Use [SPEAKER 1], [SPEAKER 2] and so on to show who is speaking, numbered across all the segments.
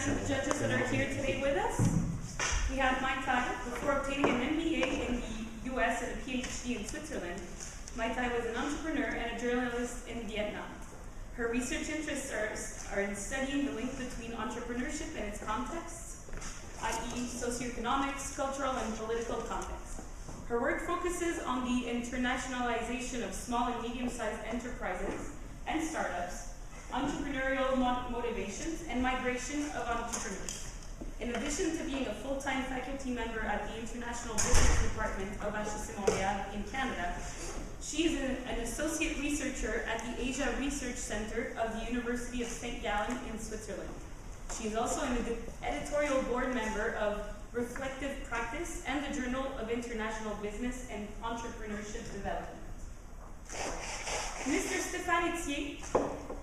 [SPEAKER 1] present the judges that are here today with us. We have Mai Tai. Before obtaining an MBA in the US and a PhD in Switzerland, Mai Tai was an entrepreneur and a journalist in Vietnam. Her research interests are in studying the link between entrepreneurship and its contexts, i.e. socioeconomics, cultural, and political context. Her work focuses on the internationalization of small and medium-sized enterprises and startups, entrepreneurial motivations, and migration of entrepreneurs. In addition to being a full-time faculty member at the International Business Department of HEC Montreal in Canada, she is an associate researcher at the Asia Research Center of the University of St. Gallen in Switzerland. She is also an editorial board member of Reflective Practice and the Journal of International Business and Entrepreneurship Development. Mr. Stéphane Etier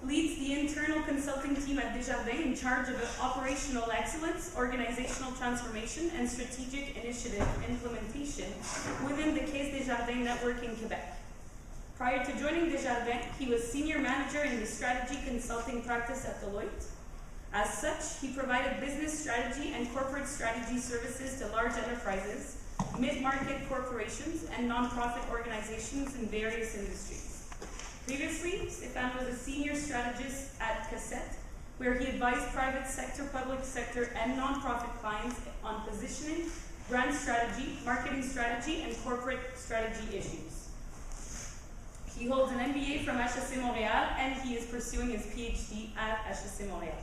[SPEAKER 1] leads the internal consulting team at Desjardins in charge of operational excellence, organizational transformation, and strategic initiative implementation within the Caisse Desjardins network in Quebec. Prior to joining Desjardins, he was senior manager in the strategy consulting practice at Deloitte. As such, he provided business strategy and corporate strategy services to large enterprises, mid-market corporations, and nonprofit organizations in various industries. Previously, Stéphane was a senior strategist at Cassette, where he advised private sector, public sector, and nonprofit clients on positioning, brand strategy, marketing strategy, and corporate strategy issues. He holds an MBA from HEC Montreal, and he is pursuing his PhD at HEC Montreal.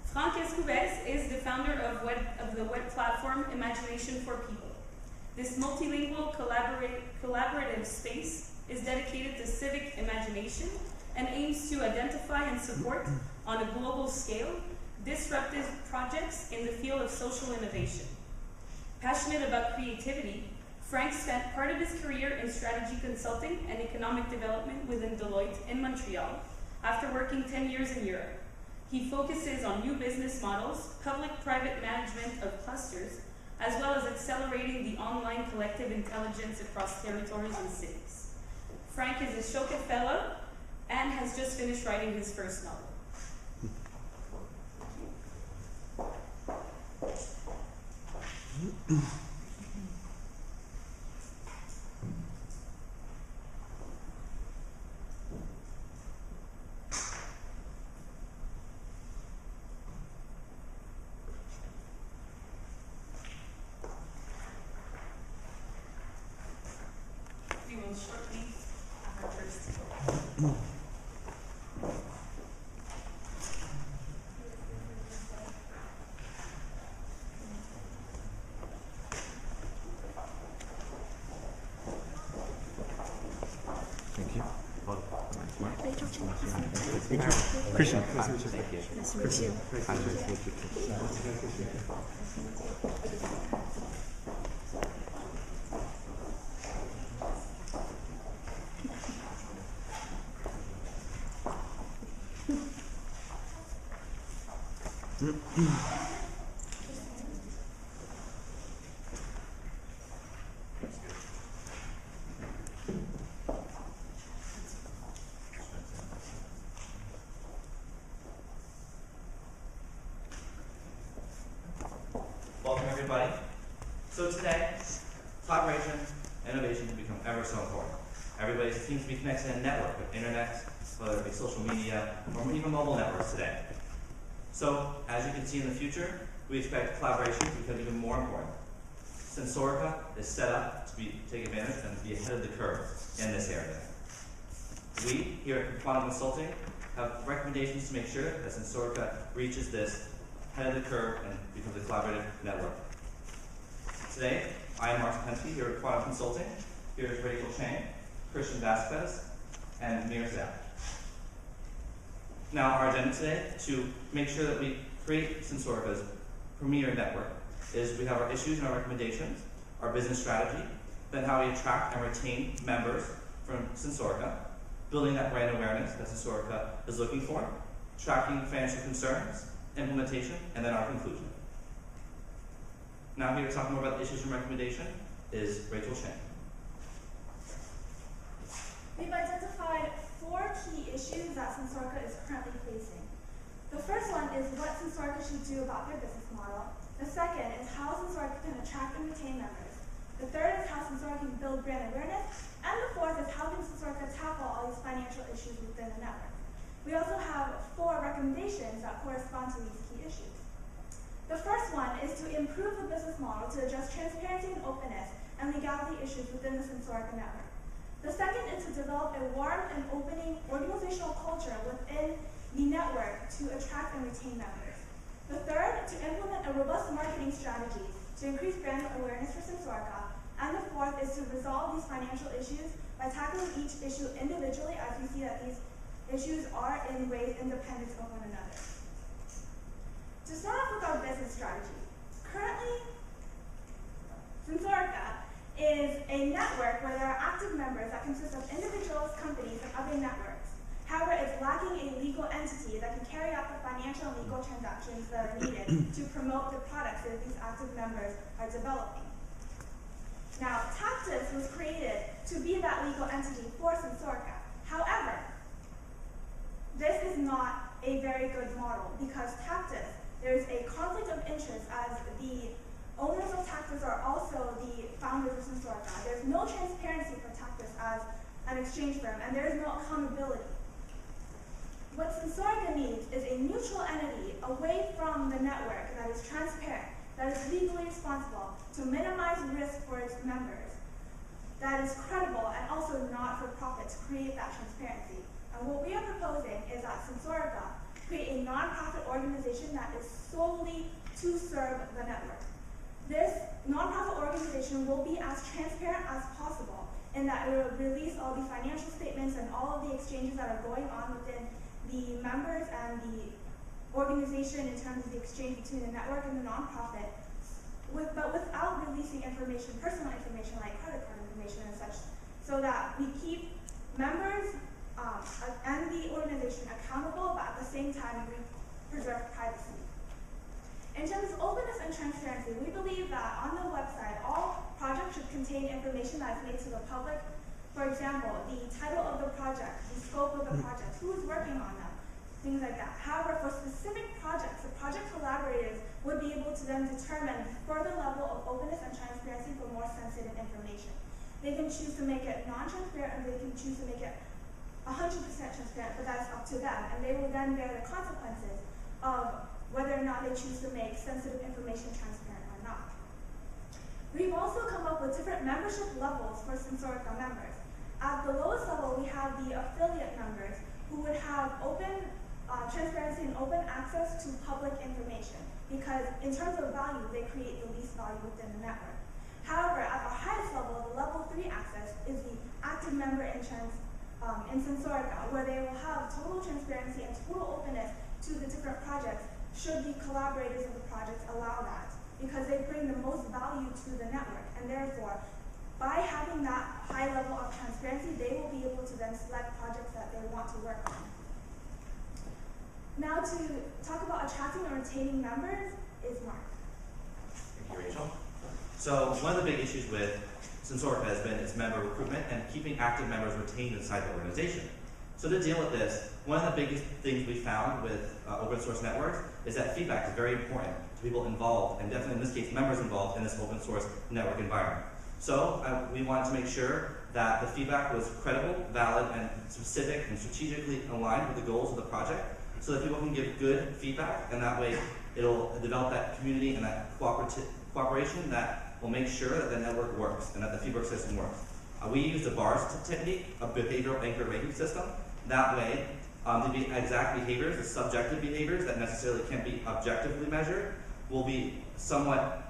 [SPEAKER 1] Franck Escoubès is the founder of the web platform Imagination for People. This multilingual collaborative space is dedicated to civic imagination and aims to identify and support, on a global scale, disruptive projects in the field of social innovation. Passionate about creativity, Frank spent part of his career in strategy consulting and economic development within Deloitte in Montreal, after working 10 years in Europe. He focuses on new business models, public-private management of clusters, as well as accelerating the online collective intelligence across territories and cities. Frank is a Shoka Fellow and has just finished writing his first novel. We will shortly have our first speaker.
[SPEAKER 2] Thank you. Christian. Nice to meet you. Nice to meet you. Nice to meet you.
[SPEAKER 3] Welcome everybody. So today, collaboration, innovation have become ever so important. Everybody seems to be connected in a network of internet, whether it be social media, or even mobile networks today. So, as you can see in the future, we expect collaboration to become even more important. Sensorica is set up to take advantage and be ahead of the curve in this area. We, here at Quantum Consulting, have recommendations to make sure that Sensorica reaches this head of the curve and becomes a collaborative network. Today, I am Mark Pensky here at Quantum Consulting. Here is Rachel Chang, Christian Vasquez, and Mir Zap. Now, our agenda today, to make sure that we create Sensorica's premier network, is we have our issues and our recommendations, our business strategy, then how we attract and retain members from Sensorica, building that brand awareness that Sensorica is looking for, tracking financial concerns, implementation, and then our conclusion. Now here to talk more about the issues and recommendation is Rachel Chang.
[SPEAKER 4] We've identified 4 key issues that Sensorica is currently facing. The first one is what Sensorica should do about their business model. The second is how Sensorica can attract and retain members. The third is how Sensorica can build brand awareness. And the fourth is how can Sensorica tackle all these financial issues within the network. We also have 4 recommendations that correspond to these key issues. The first one is to improve the business model to address transparency and openness and legality issues within the Sensorica network. The second is to develop a warm and opening organizational culture within the network to attract and retain members. The third, to implement a robust marketing strategy to increase brand awareness for Sensorica. And the fourth is to resolve these financial issues by tackling each issue individually, as we see that these issues are in ways independent of one another. To start off with our business strategy, currently, Sensorica is a network where there are active members that consist of individuals, companies, and other networks. However, it's lacking a legal entity that can carry out the financial and legal transactions that are needed to promote the products that these active members are developing. Now, Tactus was created to be that legal entity for Sensorica. However, this is not a very good model because Tactus, there's a conflict of interest as the owners of Tactus are also the founders of Sensorica. There's no transparency for Tactus as an exchange firm, and there is no accountability. What Sensorica needs is a neutral entity away from the network that is transparent, that is legally responsible, to minimize risk for its members, that is credible and also not for profit to create that transparency. And what we are proposing is that Sensorica create a nonprofit organization that is solely to serve the network. This nonprofit organization will be as transparent as possible in that it will release all the financial statements and all of the exchanges that are going on within the members and the organization in terms of the exchange between the network and the nonprofit, but without releasing information, personal information like credit card information and such, so that we keep members and the organization accountable, but at the same time we preserve privacy. In terms of openness and transparency, we believe that on the website, all projects should contain information that is made to the public. For example, the title of the project, the scope of the project, who is working on them, things like that. However, for specific projects, the project collaborators would be able to then determine further level of openness and transparency for more sensitive information. They can choose to make it non-transparent, and they can choose to make it 100% transparent, but that is up to them, and they will then bear the consequences of whether or not they choose to make sensitive information transparent or not. We've also come up with different membership levels for Sensorica members. At the lowest level, we have the affiliate members who would have open transparency and open access to public information, because in terms of value, they create the least value within the network. However, at our highest level, the level 3 access is the active member in Sensorica, where they will have total transparency and total openness to the different projects, should the collaborators of the projects allow that, because they bring the most value to the network, and therefore, by having that high level of transparency, they will be able to then select projects that they want to work on. Now to talk about attracting and retaining members is Mark.
[SPEAKER 3] Thank you, Rachel. So one of the big issues with Sensorica has been its member recruitment and keeping active members retained inside the organization. So to deal with this, one of the biggest things we found with open source networks is that feedback is very important to people involved, and definitely in this case, members involved in this open source network environment. So we wanted to make sure that the feedback was credible, valid, and specific and strategically aligned with the goals of the project, so that people can give good feedback, and that way it'll develop that community and that cooperation that will make sure that the network works and that the feedback system works. We use the BARS technique, a behavioral anchor rating system. That way, the exact behaviors, the subjective behaviors that necessarily can't be objectively measured, will be somewhat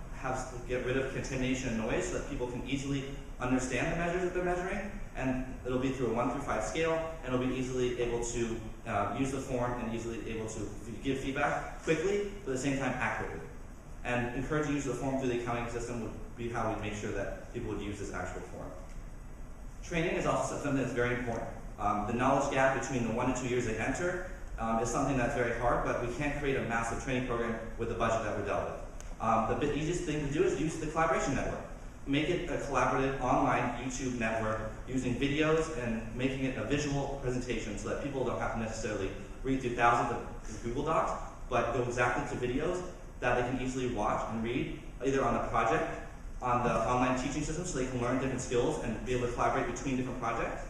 [SPEAKER 3] get rid of contamination and noise so that people can easily understand the measures that they're measuring, and it'll be through a 1 through 5 scale, and it'll be easily able to use the form and easily able to give feedback quickly, but at the same time accurately. And encouraging use of the form through the accounting system would be how we make sure that people would use this actual form. Training is also something that's very important. The knowledge gap between the 1 to 2 years they enter is something that's very hard, but we can't create a massive training program with the budget that we're dealt with. The easiest thing to do is use the collaboration network. Make it a collaborative online YouTube network using videos and making it a visual presentation so that people don't have to necessarily read through thousands of Google Docs, but go exactly to videos that they can easily watch and read, either on the project, on the online teaching system so they can learn different skills and be able to collaborate between different projects,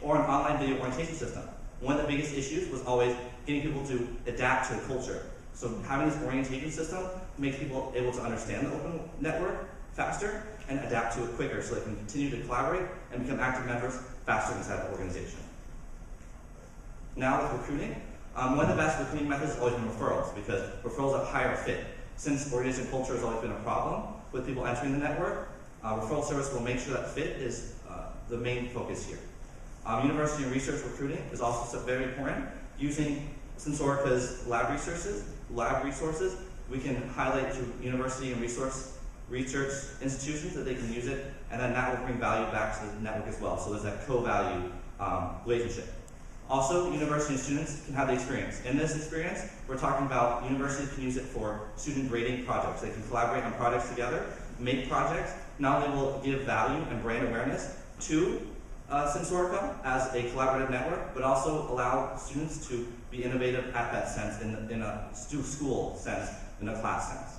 [SPEAKER 3] or an online video orientation system. One of the biggest issues was always getting people to adapt to the culture. So having this orientation system makes people able to understand the open network faster and adapt to it quicker so they can continue to collaborate and become active members faster inside the organization. Now with recruiting, one of the best recruiting methods has always been referrals, because referrals have higher fit. Since organization culture has always been a problem with people entering the network, referral service will make sure that fit is the main focus here. University and research recruiting is also very important. Using Sensorica's lab resources, we can highlight to university and research institutions that they can use it, and then that will bring value back to the network as well. So there's that co-value relationship. Also, university students can have the experience. In this experience, we're talking about universities can use it for student grading projects. They can collaborate on projects together, make projects. Not only will give value and brand awareness to Sensorica as a collaborative network, but also allow students to be innovative at that sense, in a school sense, in a class sense.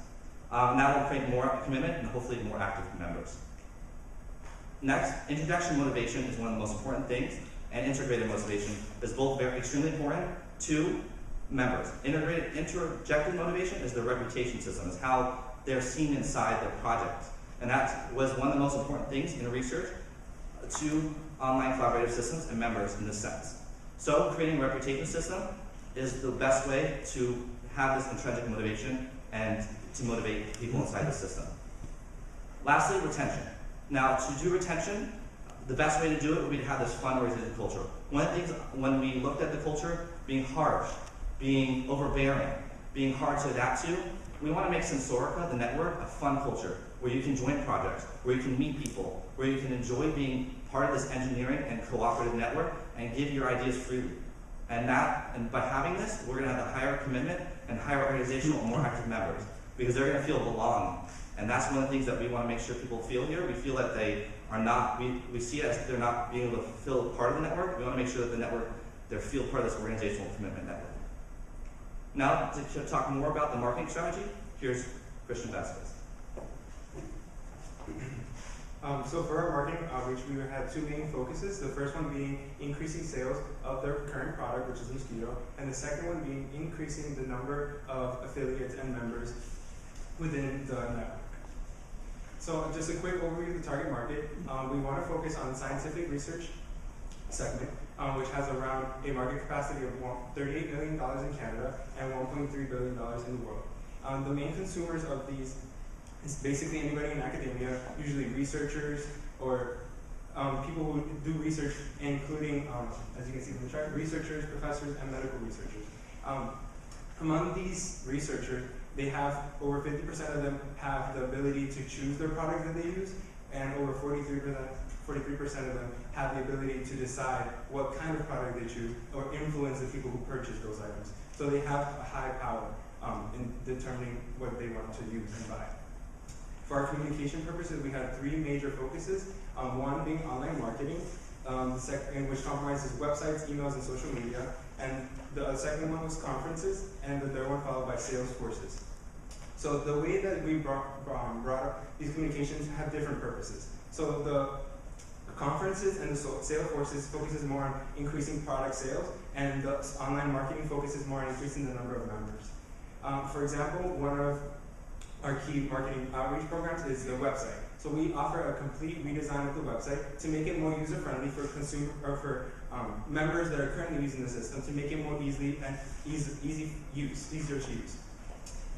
[SPEAKER 3] That will create more commitment and hopefully more active members. Next, introduction motivation is one of the most important things, and integrated motivation is both extremely important to members. Interjected motivation is the reputation system, is how they're seen inside their project. And that was one of the most important things in research to online collaborative systems and members in this sense. So creating a reputation system is the best way to have this intrinsic motivation and to motivate people inside the system. Lastly, retention. Now, to do retention, the best way to do it would be to have this fun organizational culture. One of the things, when we looked at the culture being harsh, being overbearing, being hard to adapt to, we want to make Sensorica, the network, a fun culture where you can join projects, where you can meet people, where you can enjoy being part of this engineering and cooperative network and give your ideas freely. And by having this, we're going to have a higher commitment and higher organizational and more active members, because they're going to feel belonging. And that's one of the things that we want to make sure people feel here. We feel that they are not, we see it as they're not being able to feel part of the network. We want to make sure that the network, they feel part of this organizational commitment network. Now, to talk more about the marketing strategy, here's Christian Vasquez.
[SPEAKER 5] So for our marketing outreach, we had two main focuses. The first one being increasing sales of their current product, which is Mosquito, and the second one being increasing the number of affiliates and members within the network. So just a quick overview of the target market. We want to focus on the scientific research segment, which has around a market capacity of $38 million in Canada and $1.3 billion in the world. The main consumers of these is basically anybody in academia, usually researchers or people who do research, including, as you can see from the chart, researchers, professors, and medical researchers. Among these researchers, they have over 50% of them have the ability to choose their product that they use, and over 43% of them have the ability to decide what kind of product they choose or influence the people who purchase those items. So they have a high power in determining what they want to use and buy. For our communication purposes, we had three major focuses. One being online marketing, which comprises websites, emails, and social media. And the second one was conferences, and the third one followed by sales forces. So the way that we brought up these communications have different purposes. So the conferences and the sales forces focuses more on increasing product sales, and the online marketing focuses more on increasing the number of members. For example, one of our key marketing outreach programs is the website. So we offer a complete redesign of the website to make it more user-friendly for members that are currently using the system, to make it more easier to use.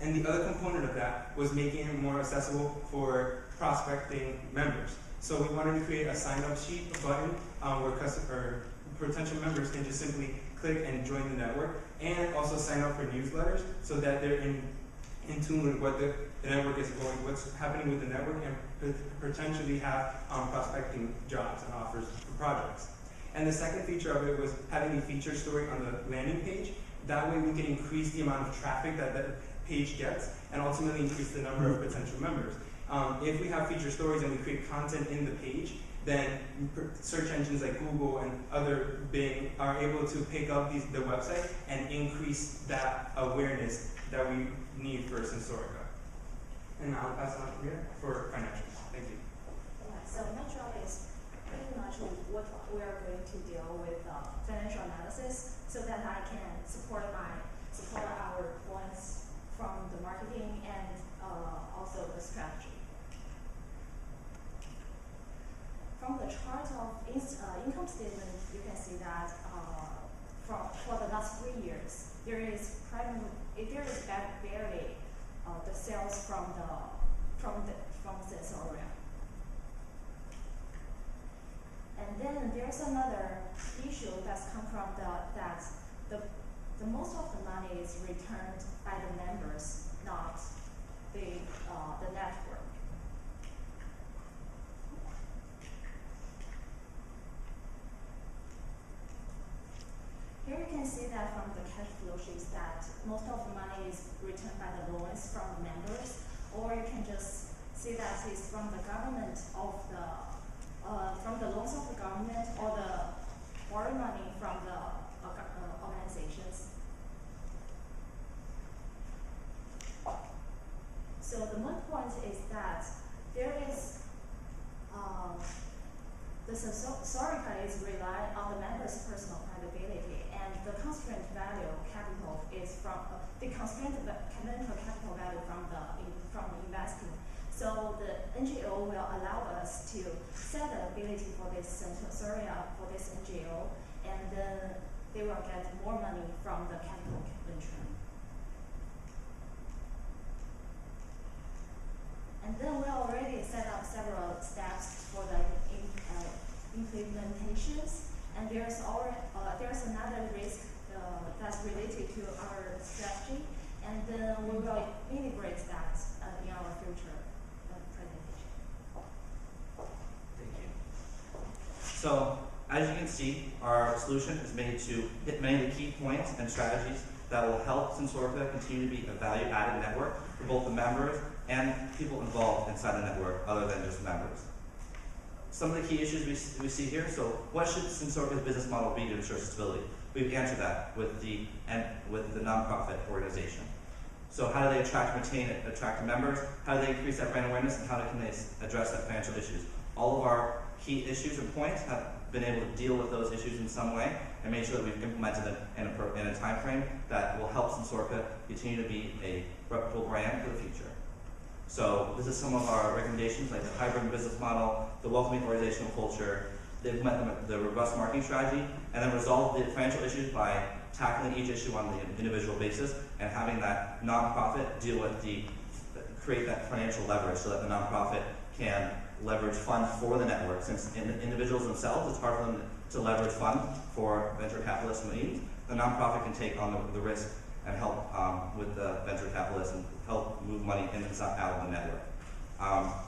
[SPEAKER 5] And the other component of that was making it more accessible for prospecting members. So we wanted to create a sign-up sheet button where potential members can just simply click and join the network, and also sign up for newsletters so that they're in tune with what the network is going, what's happening with the network, and potentially have prospecting jobs and offers for projects. And the second feature of it was having a feature story on the landing page. That way we can increase the amount of traffic that the page gets and ultimately increase the number of potential members. If we have feature stories and we create content in the page, then search engines like Google and other Bing are able to pick up the website and increase that awareness that we need for Sensorica. And I'll pass on to Rhea for financials. Thank you.
[SPEAKER 6] Yeah, so Montreal is pretty much what we are going to deal with financial analysis, so that I can support our points from the marketing and also the strategy. From the chart of income statement, you can see that for the last 3 years, there is barely the sales from Sensoria. And then there's another issue that's come from the most of the money is returned by the members, not the network. Here you can see that from the cash flow sheets that most of the money is returned by the loans from the members, or you can just see that it's from the government from the loans of the government or the borrow money from the organizations. So the main point is that there is the Sensorica is relying on the members' personal credibility, and the constraint value capital is from the constraint capital value from investing. So the NGO will allow us to set the ability for this Sensoria for this NGO, and then they will get more money from the capital venture. And then we already set up several steps for the implementations, and there's another risk that's related to our strategy, and then we will integrate that in our future presentation.
[SPEAKER 3] Thank you. So, as you can see, our solution is made to hit many of the key points and strategies that will help Sensorica continue to be a value-added network for both the members and people involved inside the network other than just members. Some of the key issues we see here, so what should Sensorica's business model be to ensure stability? We've answered that with the nonprofit organization. So how do they attract members? How do they increase that brand awareness? And how can they address that financial issues? All of our key issues and points have been able to deal with those issues in some way and made sure that we've implemented it in a time frame that will help Sensorica continue to be a reputable brand for the future. So this is some of our recommendations, like the hybrid business model, the welcoming organizational culture, the robust marketing strategy, and then resolve the financial issues by tackling each issue on the individual basis and having that nonprofit create that financial leverage so that the nonprofit can leverage funds for the network. Since individuals themselves, it's hard for them to leverage funds for venture capitalist means, the nonprofit can take on the risk and help with the venture capitalists and help move money in and out of the network.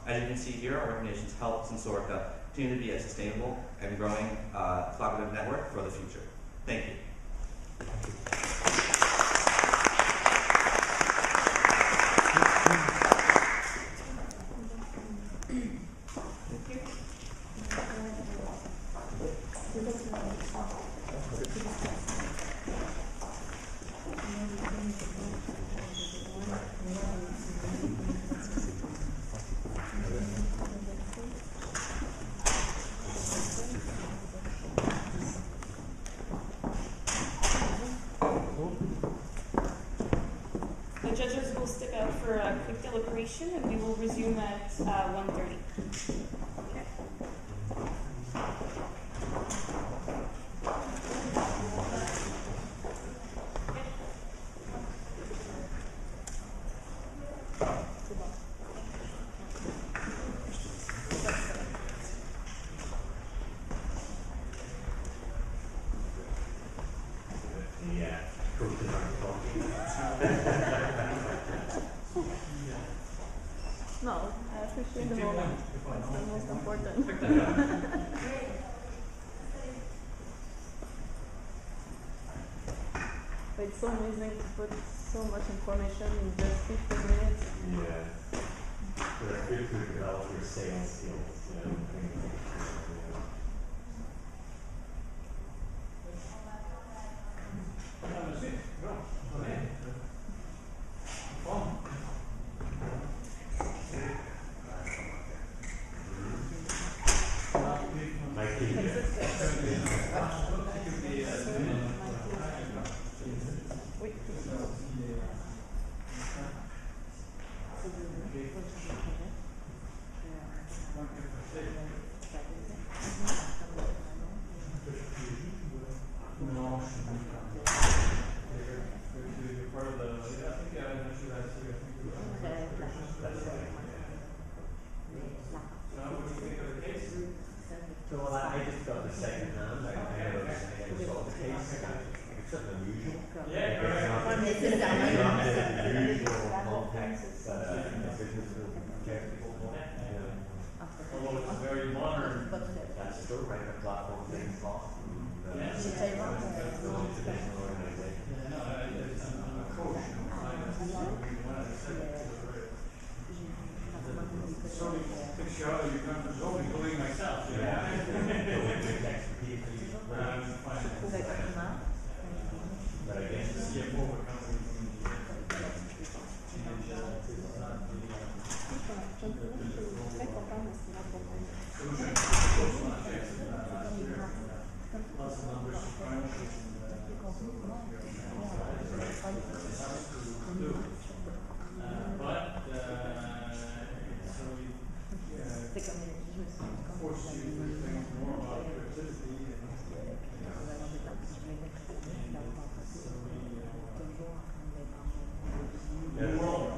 [SPEAKER 3] As you can see here, our recommendations help Sensorica continue to be a sustainable and growing collaborative network for the future. Thank you.
[SPEAKER 1] The judges will step out for a quick deliberation, and we will resume at 1:30.
[SPEAKER 7] No, I appreciate the moment. It's the most important. But it's so amazing to put so much information in just 15 minutes.
[SPEAKER 8] Yeah. But it's good to develop your sales skills, you know,
[SPEAKER 7] Ouais, mais c'est
[SPEAKER 8] Although it's very modern, that's still right, a platform things off. Takes you out of your comfort zone, including myself, you know? But I guess the CFO of a company from lots of numbers to crunch forces you to think more about creativity and world.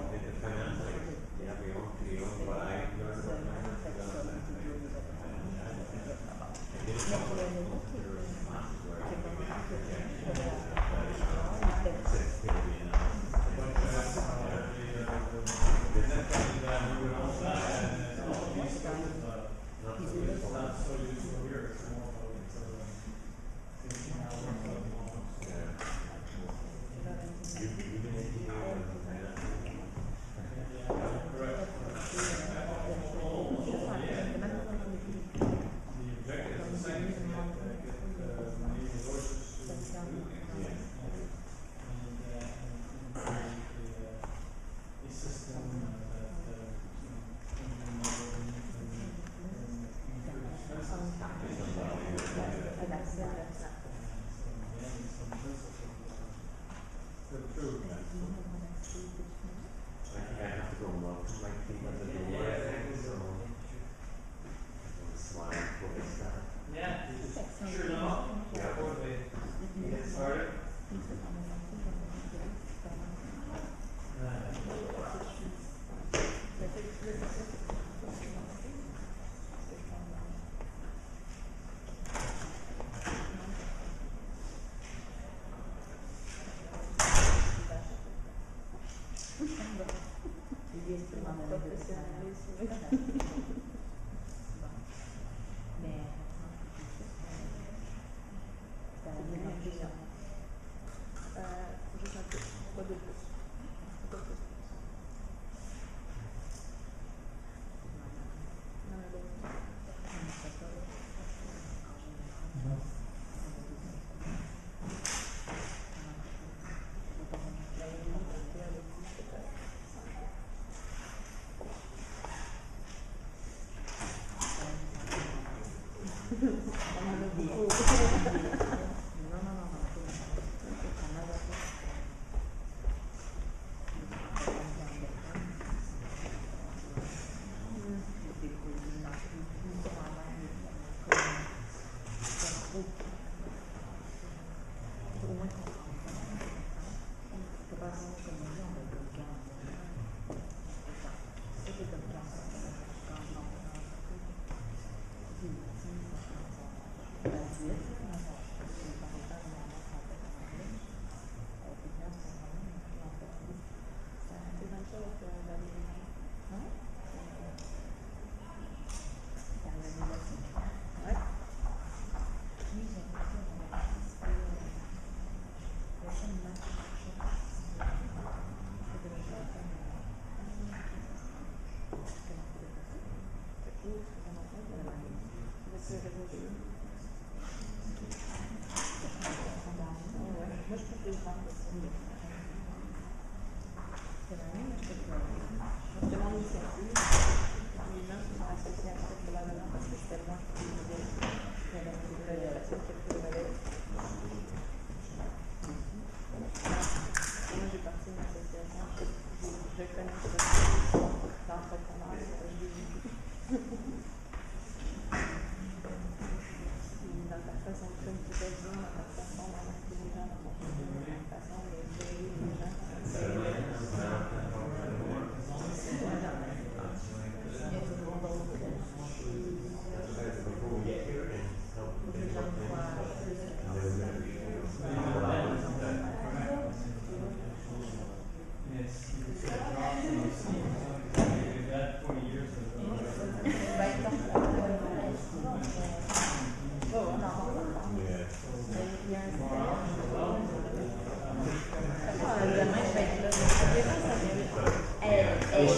[SPEAKER 8] On a vu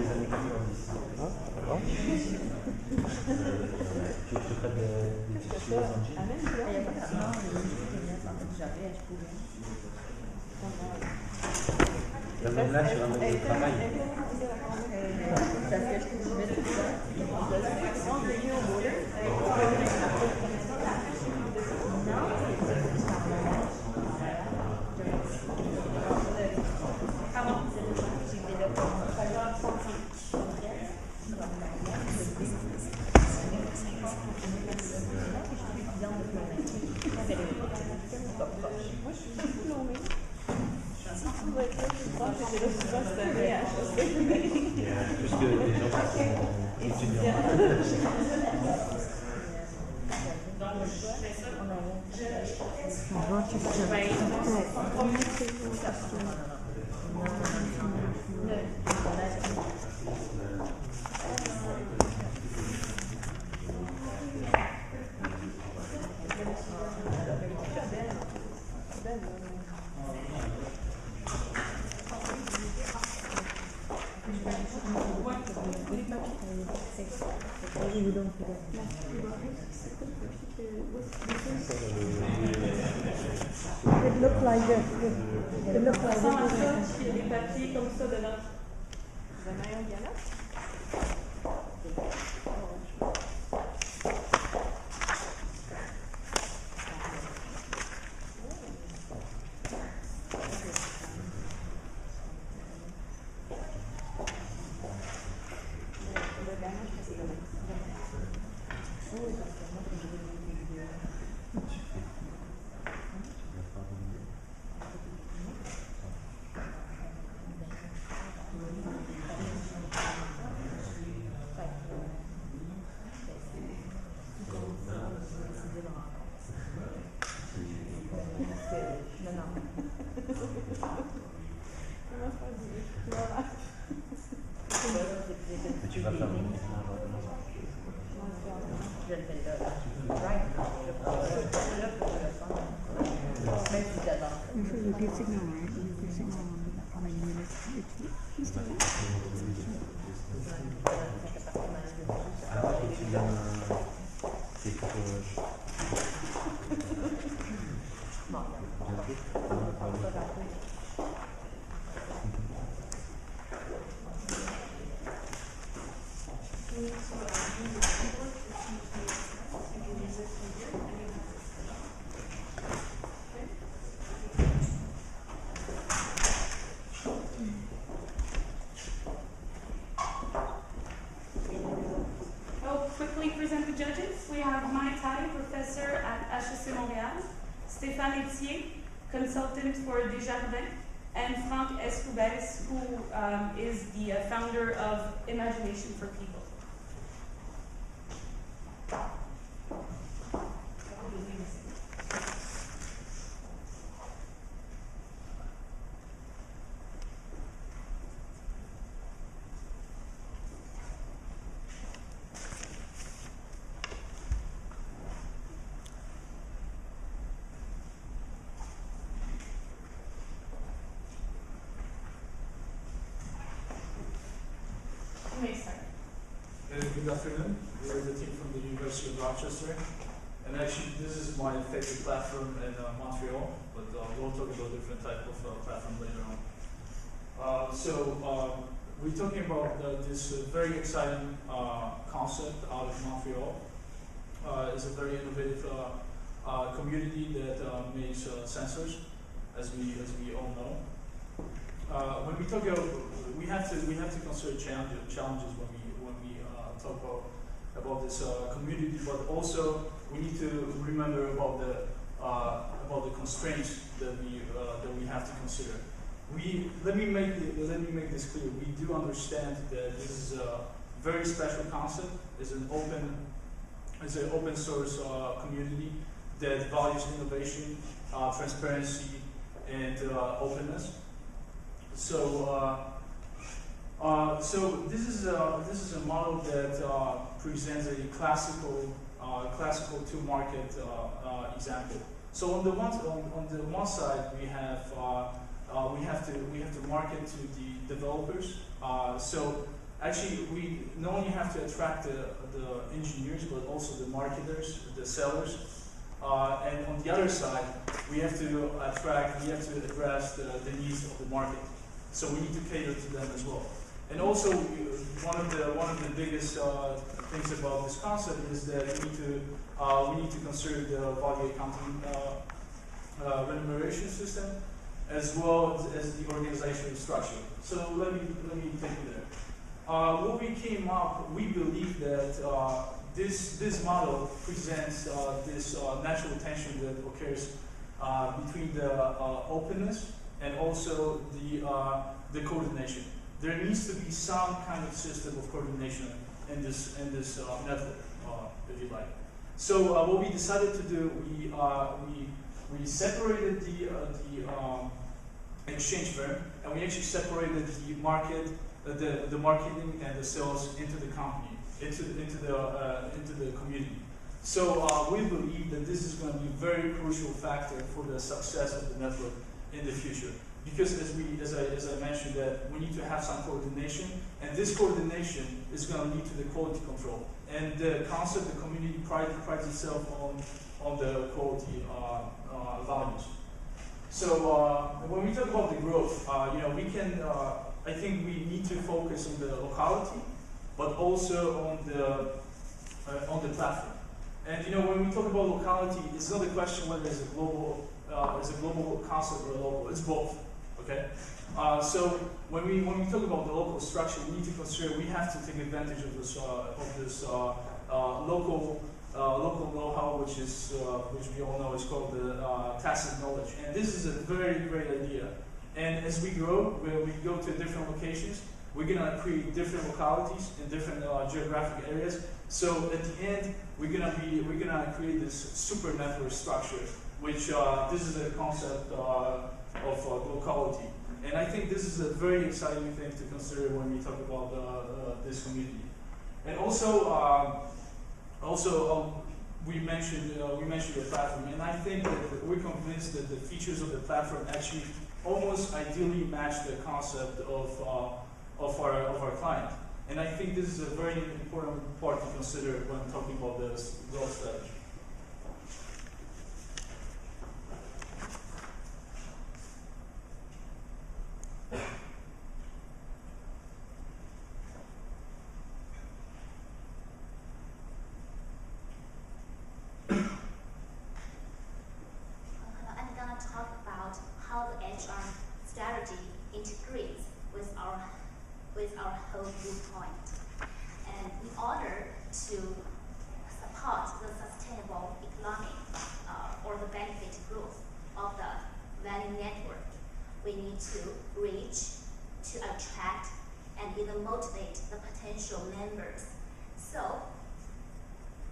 [SPEAKER 8] les années 90. Tu te ferais des tissus aux Antilles? Même là, sur un mode de travail. Puisque les gens qui sont étudiants.
[SPEAKER 7] It look like this. It look like
[SPEAKER 1] Ça,
[SPEAKER 7] this.
[SPEAKER 1] il y a des papiers comme ça dedans.
[SPEAKER 7] Vous en avez un galop? Mais tu vas faire
[SPEAKER 1] I'll quickly present the judges. We have Mike Talley, professor at HEC Montreal, Stéphane Etier, consultant for Desjardins, and Franck Escoubès, who is the founder of Imagination for People. You may start.
[SPEAKER 9] Good afternoon. We're the team from the University of Rochester. And actually, this is my favorite platform in Montreal, but we'll talk about different type of platform later on. We're talking about this very exciting concept out of Montreal. It's a very innovative community that makes sensors, as we all know. When we talk about, we have to consider challenges when we talk about this community, but also we need to remember about the constraints that we have to consider. Let me make this clear. We do understand that this is a very special concept. It's an open source community that values innovation, transparency, and openness. So this is a model that presents a classical to market example. So on the one side we have we have to market to the developers. So actually, we not only have to attract the engineers, but also the marketers, the sellers. And on the other side, we have to address the needs of the market. So we need to cater to them as well. And also, one of the biggest things about this concept is that we need to consider the value accounting remuneration system, as well as the organizational structure. So let me take you there. What we came up, we believe that this model presents this natural tension that occurs between the openness and also the coordination. There needs to be some kind of system of coordination in this network, if you like. So what we decided to do, we separated the exchange firm, and we actually separated the marketing and the sales into the company, into the community. So we believe that this is going to be a very crucial factor for the success of the network in the future. Because as I mentioned, that we need to have some coordination, and this coordination is going to lead to the quality control. And the concept, the community prides itself on the quality values. So when we talk about the growth, we can. I think we need to focus on the locality, but also on the platform. And when we talk about locality, it's not a question whether it's a global concept or a local. It's both. Okay. So when we talk about the local structure, we need to consider we have to take advantage of this local know-how, which we all know is called the tacit knowledge. And this is a very great idea. And as we grow, when we go to different locations, we're gonna create different localities in different geographic areas. So at the end, we're gonna create this super network structure, which this is a concept of locality. And I think this is a very exciting thing to consider when we talk about this community. And also, we mentioned the platform, and I think that we're convinced that the features of the platform actually almost ideally match the concept of our client. And I think this is a very important part to consider when talking about this growth strategy.
[SPEAKER 10] I'm gonna talk about how the HR strategy integrates with our whole viewpoint. And in order to support the sustainable economic or the benefit growth of the value network, we need to reach, to attract, and even motivate the potential members. So,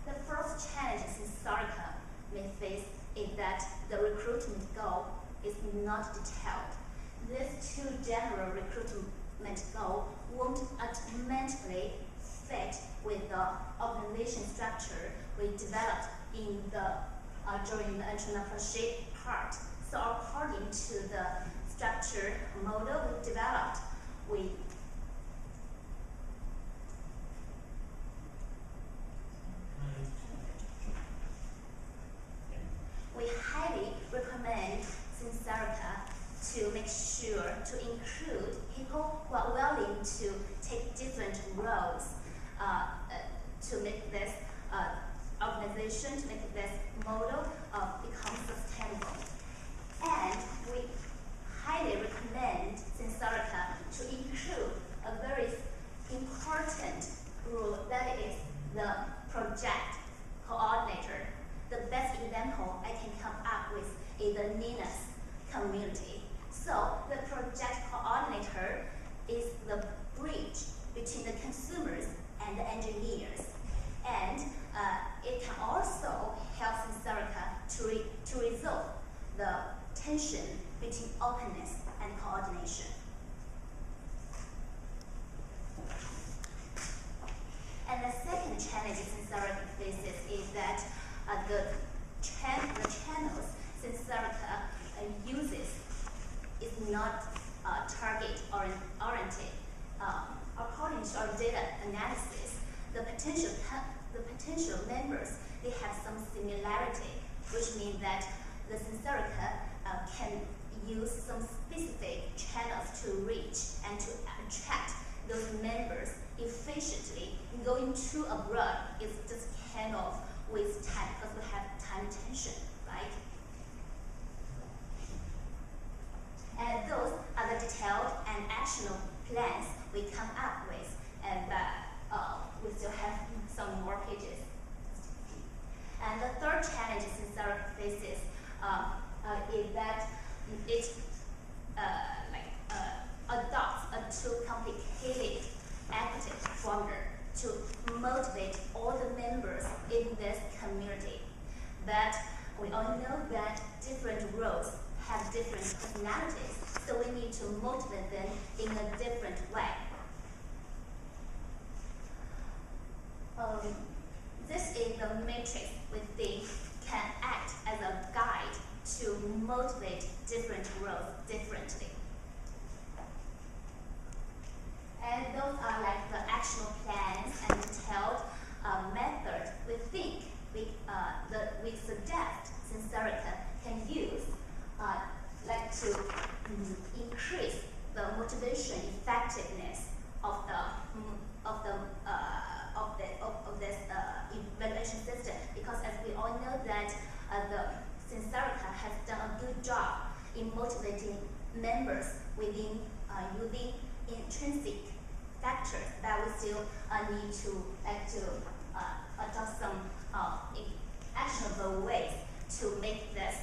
[SPEAKER 10] the first challenge Synsarica may face is that the recruitment goal is not detailed. This too general recruitment goal won't automatically fit with the organization structure we developed during the entrepreneurship part. So according to the structure model we developed, we highly recommend Synsarica to make sure to include people who are willing to take different roles to make this organization, to make this model become sustainable. And we highly recommend Synsarica to include a very important role, that is the project coordinator. The best example I can come up with is the Linux community. So the project coordinator is the bridge between the consumers and the engineers. And it can also help Synsarica to resolve the tension between openness and coordination. And the second challenge Synsarica faces is that the channels Synsarica uses is not not target-oriented. According to our data analysis, the potential members, they have some similarity, which means that the Sincerica can use some specific channels to reach and to attract those members efficiently. Going to abroad is just kind of waste time because we have time tension, right? And those are the detailed and actionable plans we come up with, and we still have some more pages. And the third challenge Sincerica faces is that it adopts a too complicated equity formula to motivate all the members in this community. But we all know that different roles have different personalities, so we need to motivate them in a different way. This is the matrix we think can act as a guide to motivate different roles differently. And those are like the actionable plans and detailed methods we think we suggest Sincerica can use to increase the motivation effectiveness of this evaluation system, because as we all know that the Sincerica has done a good job in motivating members within using intrinsic factors, but we still need to adopt some actionable ways to make this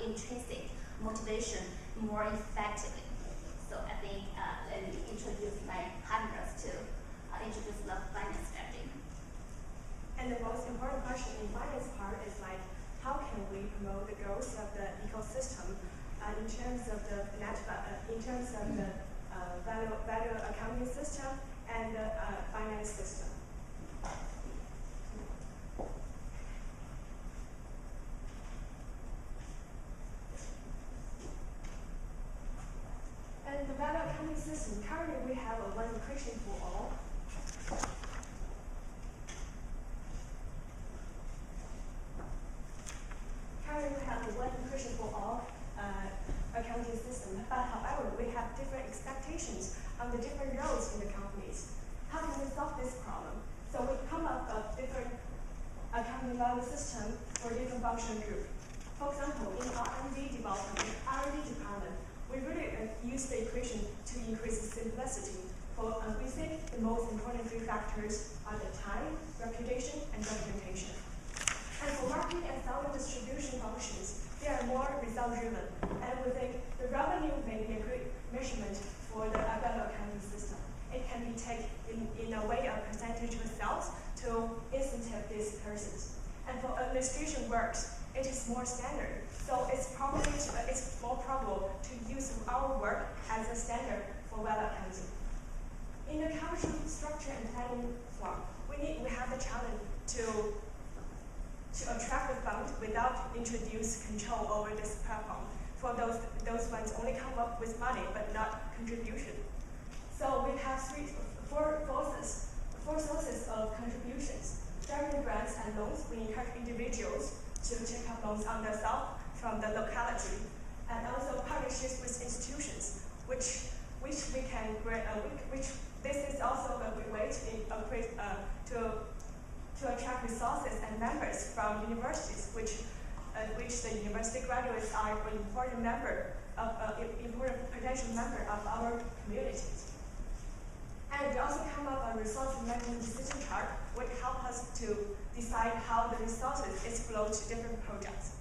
[SPEAKER 10] intrinsic motivation more effectively. So I think let me introduce my partners to introduce the finance strategy.
[SPEAKER 4] And the most important question in finance part is like, how can we promote the growth of the ecosystem in terms of the value accounting system and the finance system. And the value accounting system, currently we have a one equation for all. Currently we have a one equation for all accounting system, but however, we have different expectations on the different roles in the companies. How can we solve this problem? So we come up with different accounting value system for different function group. For example, in R&D department, we really use the equation to increase the simplicity. We think the most important three factors are the time, reputation, and documentation. And for marketing and sales and distribution functions, they are more result-driven, and we think the revenue may be a great measurement for the value accounting system. It can be taken in a way of percentage of sales to incentive these persons. And for administration works, it is more standard. So it's more probable to use our work as a standard for value accounting. In the commercial structure and planning form, we have the challenge to attract the funds without introduce control over this platform. For those funds only come up with money but not contribution. So we have four sources of contributions. During grants and loans, we encourage individuals to take up loans on themselves from the locality, and also partnerships with institutions, which we can this is also a good way to attract resources and members from universities, which the university graduates are an important potential member of our communities. And we also come up with a resource management decision chart, which help us to decide how the resources is flowed to different projects.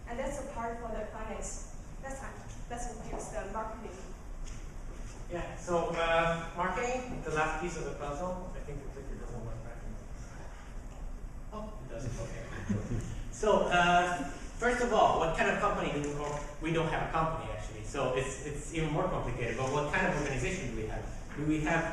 [SPEAKER 4] And that's a part for the finance. Let's introduce the marketing.
[SPEAKER 11] Yeah, so marketing, the last piece of the puzzle. I think the clicker doesn't work right now. Oh, it does, okay. So first of all, what kind of company we don't have a company actually, so it's even more complicated, but what kind of organization do we have? Do we have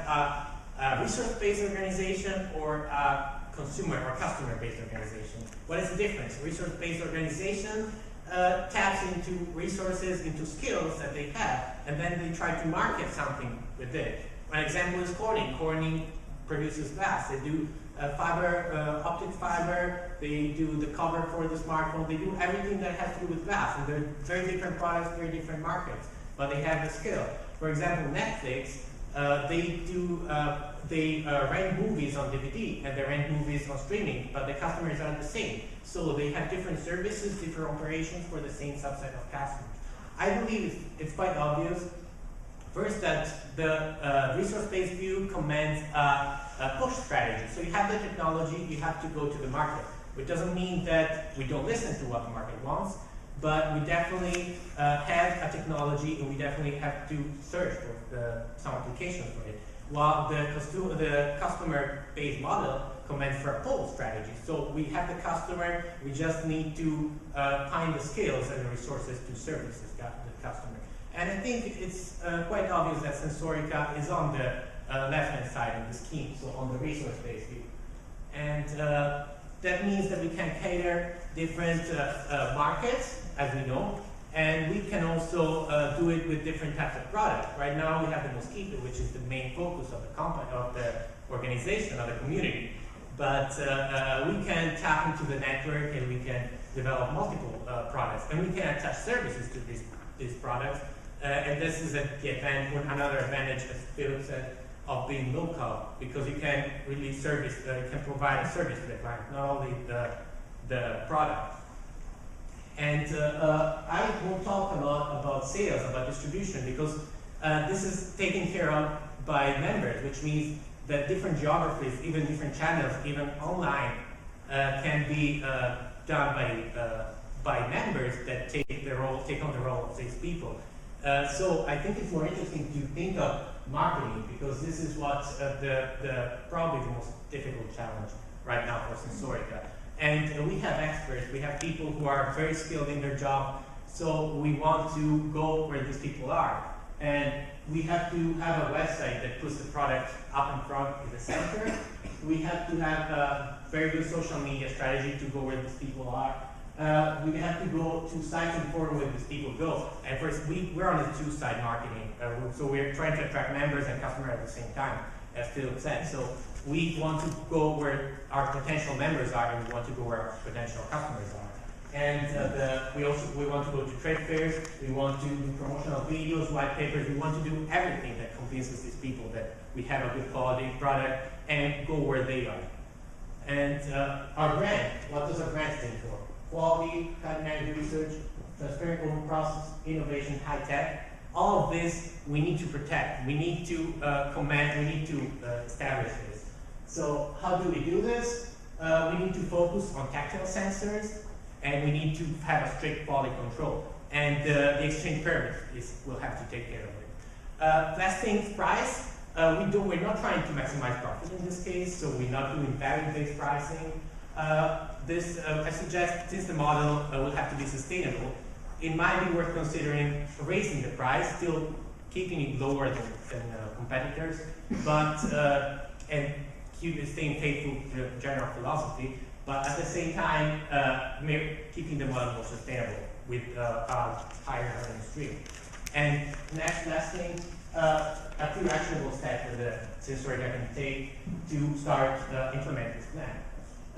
[SPEAKER 11] a resource-based organization or a consumer or customer-based organization? What is the difference? Resource-based organization taps into resources, into skills that they have, and then they try to market something with it. An example is Corning. Corning produces glass. They do optic fiber, they do the cover for the smartphone, they do everything that has to do with glass. And they're very different products, very different markets, but they have the skill. For example, Netflix, they rent movies on DVD and they rent movies on streaming, but the customers are the same. So they have different services, different operations for the same subset of customers. I believe it's quite obvious. First, that the resource-based view commands a push strategy. So you have the technology, you have to go to the market. Which doesn't mean that we don't listen to what the market wants, but we definitely have a technology and we definitely have to search for some applications for it. While the customer-based model commands for a pull strategy. So we have the customer, we just need to find the skills and the resources to service the customer. And I think it's quite obvious that Sensorica is on the left-hand side of the scheme, so on the resource-based view. And that means that we can cater different markets, as we know, and we can also do it with different types of products. Right now we have the Mosquito, which is the main focus of the company, of the organization, of the community. But we can tap into the network and we can develop multiple products, and we can attach services to these products. And this is another advantage, as Philip said, of being local, because you can really you can provide a service to the client, not only the product. And I will talk a lot about sales, about distribution, because this is taken care of by members, which means that different geographies, even different channels, even online, can be done by members that take on the role of salespeople. So I think it's more interesting to think of marketing, because this is what probably the most difficult challenge right now for Sensorica. And we have experts, we have people who are very skilled in their job, so we want to go where these people are. And we have to have a website that puts the product up in front in the center. We have to have a very good social media strategy to go where these people are. We have to go to sites and forums where these people go. And first, we're on a two-side marketing, so we're trying to attract members and customers at the same time, as Philip said. So we want to go where our potential members are, and we want to go where our potential customers are. And we want to go to trade fairs, we want to do promotional videos, white papers, we want to do everything that convinces these people that we have a good quality product and go where they are. And our brand, what does our brand stand for? Quality, cutting-edge research, transparent open process, innovation, high tech. All of this we need to protect. We need to command, we need to establish this. So how do we do this? We need to focus on tactile sensors, and we need to have a strict quality control. And the exchange permit will have to take care of it. Last thing, price. We're not trying to maximize profit in this case, so we're not doing value-based pricing. I suggest, since the model will have to be sustainable, it might be worth considering raising the price, still keeping it lower than competitors, but and staying faithful to the general philosophy, but at the same time keeping the model more sustainable with a higher revenue stream. And last thing, a few actionable steps that Sensorica can take to start implement this plan.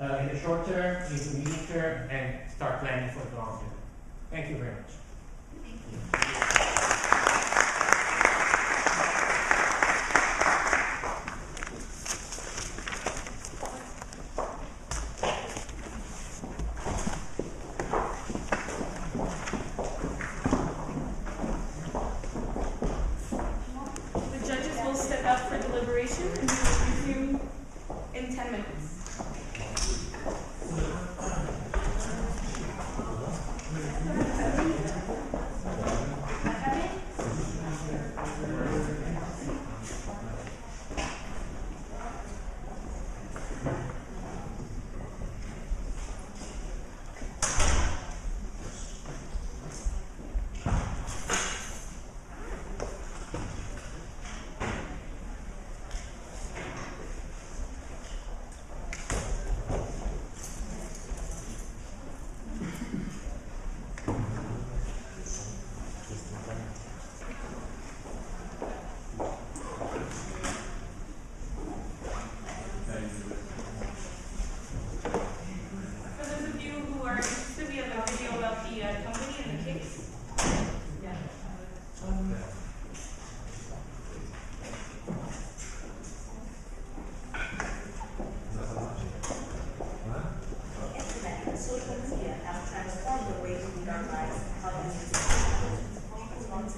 [SPEAKER 11] In the short term, in the medium term, and start planning for the long term. Thank you very much.
[SPEAKER 1] The judges will step up for deliberation and we will resume in 10 minutes.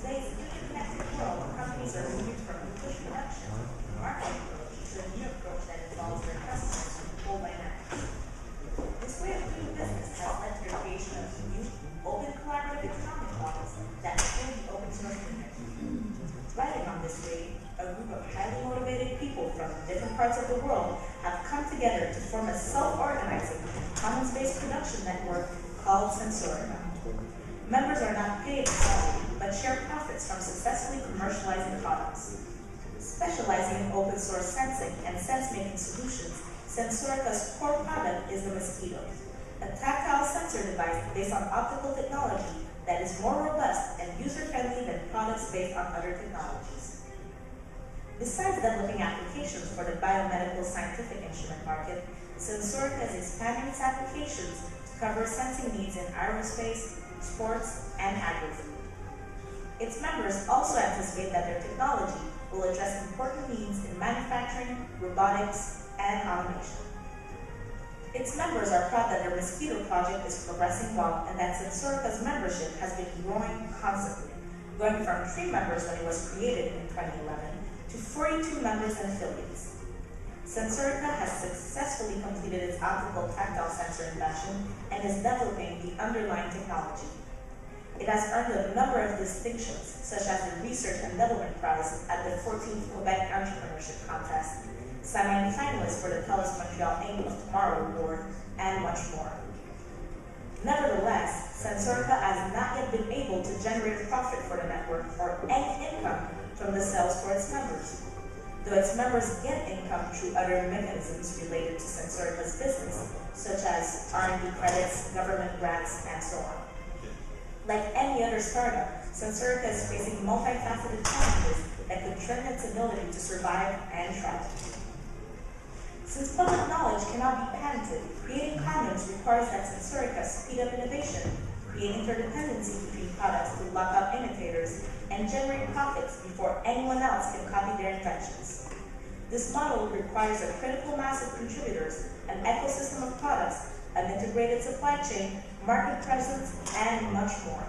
[SPEAKER 12] today's interconnected world, companies are moving from a push production marketing approach to a new approach that involves their customers in full dynamics. This way of doing business has led to the creation of new, open collaborative economic models that include the open source movement. Riding on this wave, a group of highly motivated people from different parts of the world have come together to form a self-organizing, commons-based production network called Sensorica. Members are not paid salary, but share profits from successfully commercializing products. Specializing in open source sensing and sense-making solutions, Sensorica's core product is the Mosquito, a tactile sensor device based on optical technology that is more robust and user-friendly than products based on other technologies. Besides developing applications for the biomedical scientific instrument market, Sensorica is expanding its applications to cover sensing needs in aerospace, sports, and agri-food. Its members also anticipate that their technology will address important needs in manufacturing, robotics, and automation. Its members are proud that their Mosquito project is progressing well and that Sensorica's membership has been growing constantly, going from 3 members when it was created in 2011 to 42 members and affiliates. Sensorica has successfully completed its optical tactile sensor invention and is developing the underlying technology. It has earned a number of distinctions, such as the Research and Development Prize at the 14th Quebec Entrepreneurship Contest, semi-finalist for the HEC Montreal Aim of Tomorrow Award, and much more. Nevertheless, Sensorica has not yet been able to generate profit for the network or any income from the sales for its members, though its members get income through other mechanisms related to Sensorica's business, such as R&D credits, government grants, and so on. Like any other startup, Sensorica is facing multifaceted challenges that could threaten its ability to survive and thrive. Since public knowledge cannot be patented, creating commons requires that Sensorica speed up innovation, create interdependency between products to lock up imitators, and generate profits before anyone else can copy their inventions. This model requires a critical mass of contributors, an ecosystem of products, an integrated supply chain, market presence, and much more.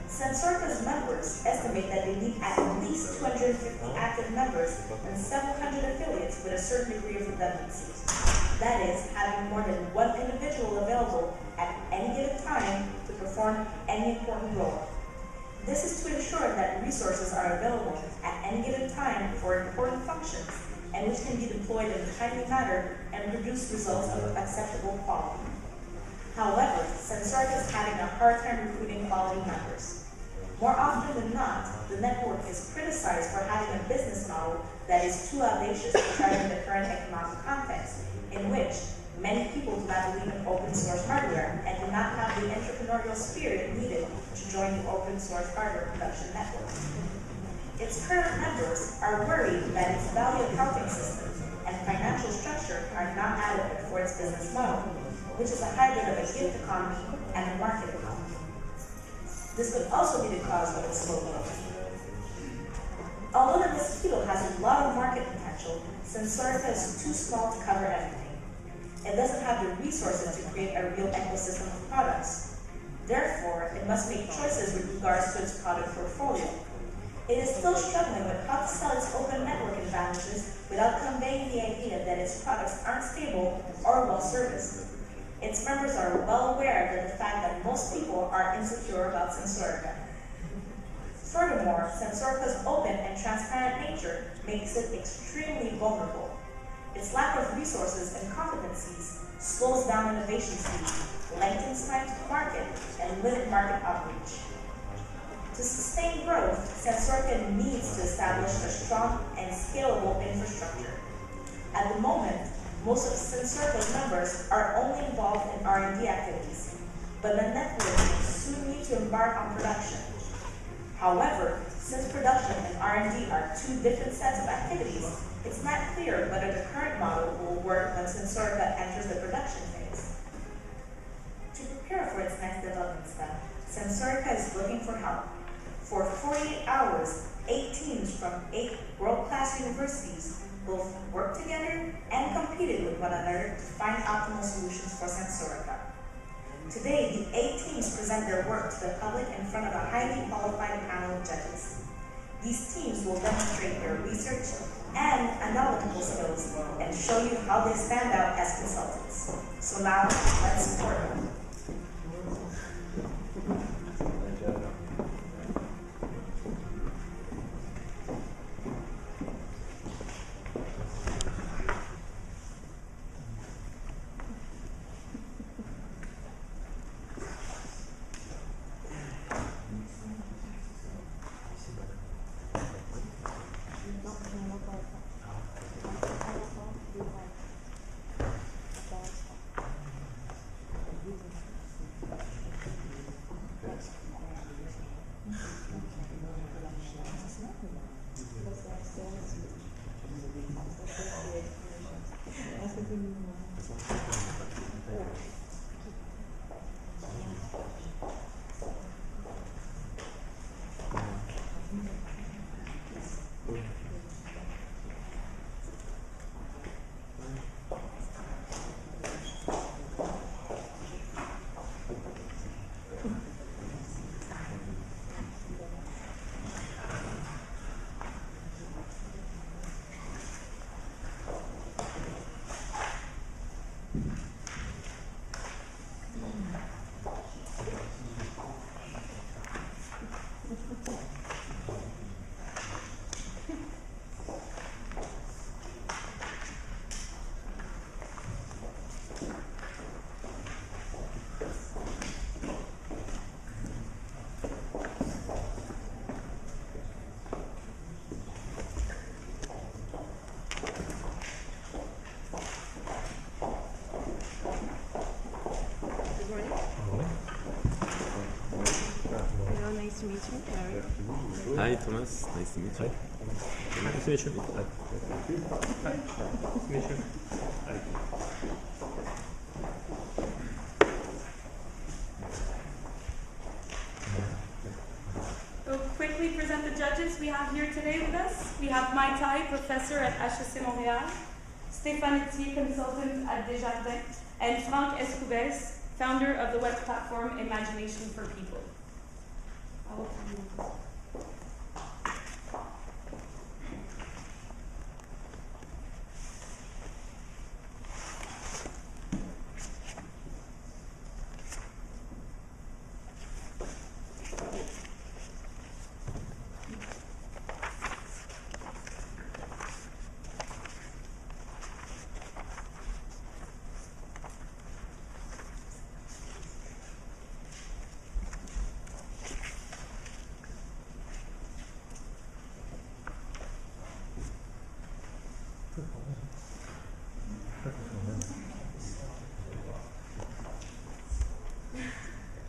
[SPEAKER 12] Sensorica's members estimate that they need at least 250 active members and several hundred affiliates with a certain degree of redundancy. That is, having more than one individual available at any given time to perform any important role. This is to ensure that resources are available at any given time for important functions and which can be deployed in a timely manner and produce results of acceptable quality. However, Sensorica is having a hard time recruiting quality members. More often than not, the network is criticized for having a business model that is too audacious to thrive in the current economic context, in which many people do not believe in open source hardware and do not have the entrepreneurial spirit needed to join the open source hardware production network. Its current members are worried that its value accounting system and financial structure are not adequate for its business model, which is a hybrid of a gift economy and a market economy. This could also be the cause of its slow growth. Although the Mosquito has a lot of market potential, Sensorica is too small to cover everything. It doesn't have the resources to create a real ecosystem of products. Therefore, it must make choices with regards to its product portfolio. It is still struggling with how to sell its open network advantages without conveying the idea that its products aren't stable or well-serviced. Its members are well aware of the fact that most people are insecure about Sensorica. Furthermore, Sensorica's open and transparent nature makes it extremely vulnerable. Its lack of resources and competencies slows down innovation speed, lengthens time to market, and limits market outreach. To sustain growth, Sensorica needs to establish a strong and scalable infrastructure. At the moment, most of Sensorica's members are only involved in R&D activities, but the network will soon need to embark on production. However, since production and R&D are two different sets of activities, it's not clear whether the current model will work when Sensorica enters the production phase. To prepare for its next development step, Sensorica is looking for help. For 48 hours, 8 teams from 8 world-class universities both worked together and competed with one another to find optimal solutions for Sensorica. Today, the 8 teams present their work to the public in front of a highly qualified panel of judges. These teams will demonstrate their research and analytical skills and show you how they stand out as consultants. So now, let's support them.
[SPEAKER 7] Nice to meet you, Mary.
[SPEAKER 2] Hi, Thomas. Nice to meet you.
[SPEAKER 8] Nice to meet you.
[SPEAKER 2] Hi. Nice to meet you.
[SPEAKER 1] We'll quickly present the judges we have here today with us. We have Mai Tai, professor at HEC Montreal, Stéphane Etier, consultant at Desjardins, and Franck Escoubès, founder of the web platform Imagination for People.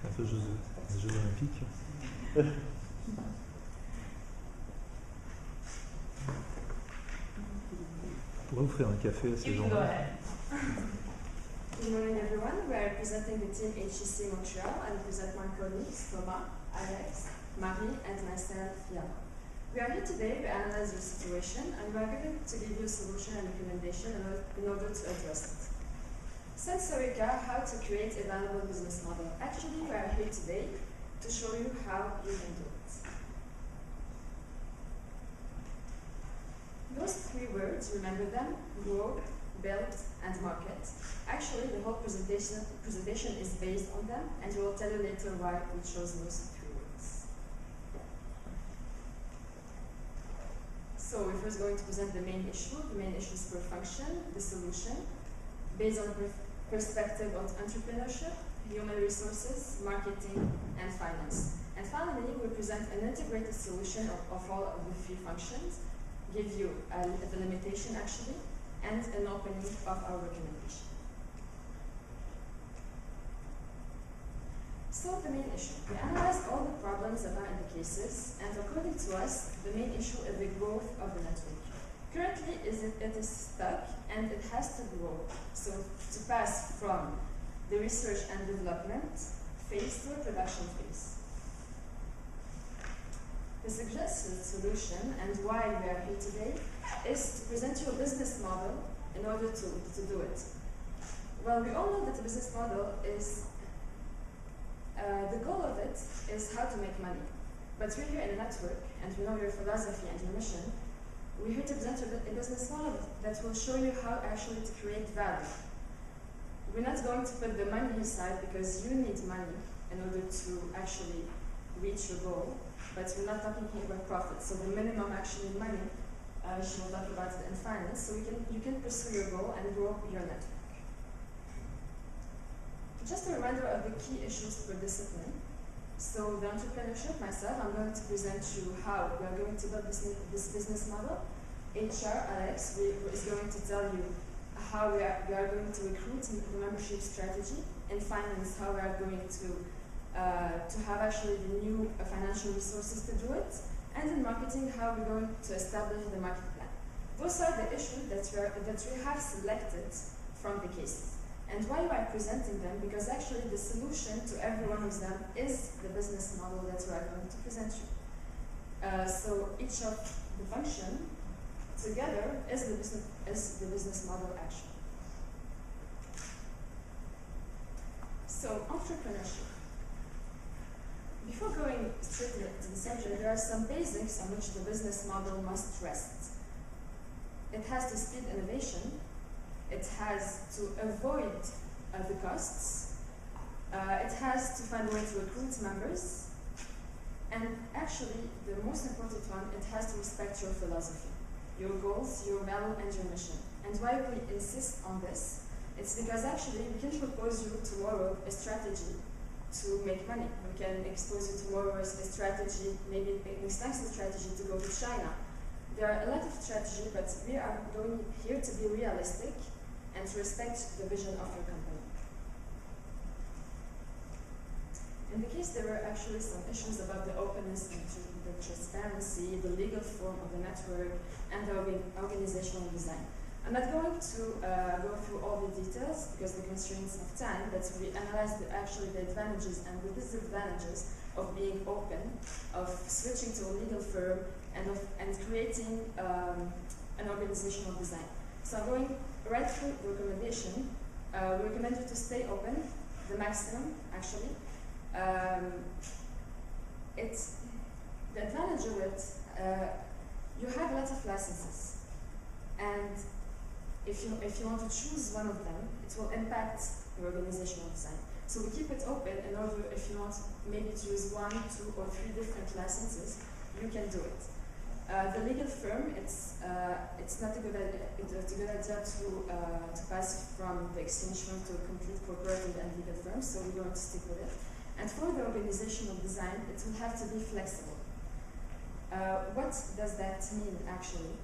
[SPEAKER 8] C'est un peu les Jeux Olympiques. Pourquoi vous faire un café à ces gens-là?
[SPEAKER 13] Good morning, everyone. We are representing the team HEC Montreal and present my colleagues Thomas, Alex, Marie, and myself, Fiona. We are here today to analyze your situation, and we are going to give you a solution and recommendation in order to address it. Since Eureka, how to create a valuable business model. Actually, we are here today to show you how you can do it. Those 3 words, remember them: grow, build, and market. Actually, the whole presentation is based on them, and we will tell you later why we chose those 3 words. So we're first going to present the main issue. The main issue is per function, the solution, based on the perspective of entrepreneurship, human resources, marketing, and finance. And finally, we present an integrated solution of all of the 3 functions, give you the limitation actually, and an opening of our recommendation. So the main issue. We analyzed all the problems that are in the cases, and according to us, the main issue is the growth of the network. Currently, it is stuck, and it has to grow. So to pass from the research and development phase to a production phase. The suggested solution, and why we are here today, is to present you a business model in order to do it. Well, we all know that the business model is The goal of it is how to make money. But we're here in a network, and we know your philosophy and your mission. We're here to present a business model that will show you how actually to create value. We're not going to put the money aside because you need money in order to actually reach your goal, but we're not talking here about profit. So the minimum actually money, she will talk about it in finance, so you can pursue your goal and grow your network. Just a reminder of the key issues per discipline. So the entrepreneurship, myself, I'm going to present you how we are going to build this business model. HR, Alex, is going to tell you how we are going to recruit the membership strategy. In finance, how we are going to have actually the new financial resources to do it. And in marketing, how we're going to establish the market plan. Those are the issues that we have selected from the cases. And why we are presenting them? Because actually the solution to every one of them is the business model that we are going to present you. So each of the function together is the business model action. So entrepreneurship. Before going straight to the subject, there are some basics on which the business model must rest. It has to speed innovation. It has to avoid the costs. It has to find a way to recruit members. And actually, the most important one, it has to respect your philosophy, your goals, your value, and your mission. And why we insist on this, it's because actually we can propose you tomorrow a strategy to make money. We can expose you tomorrow a strategy, maybe an extensive strategy to go to China. There are a lot of strategies, but we are going here to be realistic and to respect the vision of your company. In the case, there were actually some issues about the openness and the transparency, the legal form of the network, and the organizational design. I'm not going to go through all the details because the constraints of time, but we analyzed actually the advantages and the disadvantages of being open, of switching to a legal firm, and creating an organizational design. So I'm going right through the recommendation. We recommend you to stay open, the maximum, actually. It's the advantage of it, you have lots of licenses. And if you want to choose one of them, it will impact your organizational design. So we keep it open in order, if you want maybe to use 1, 2, or 3 different licenses, you can do it. The legal firm, it's not a good idea to pass from the exchange firm to a complete corporate and legal firm, so we're going to stick with it. And for the organizational design, it will have to be flexible. What does that mean, actually?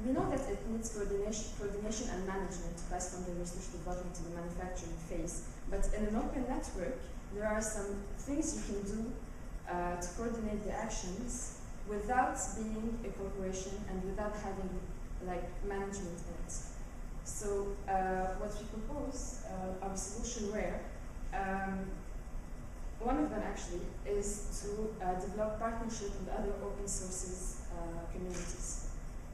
[SPEAKER 13] We know that it needs coordination and management to pass from the research development to the manufacturing phase. But in an open network, there are some things you can do to coordinate the actions without being a corporation and without having management in it. So what we propose, our solution where, one of them actually is to develop partnership with other open sources communities.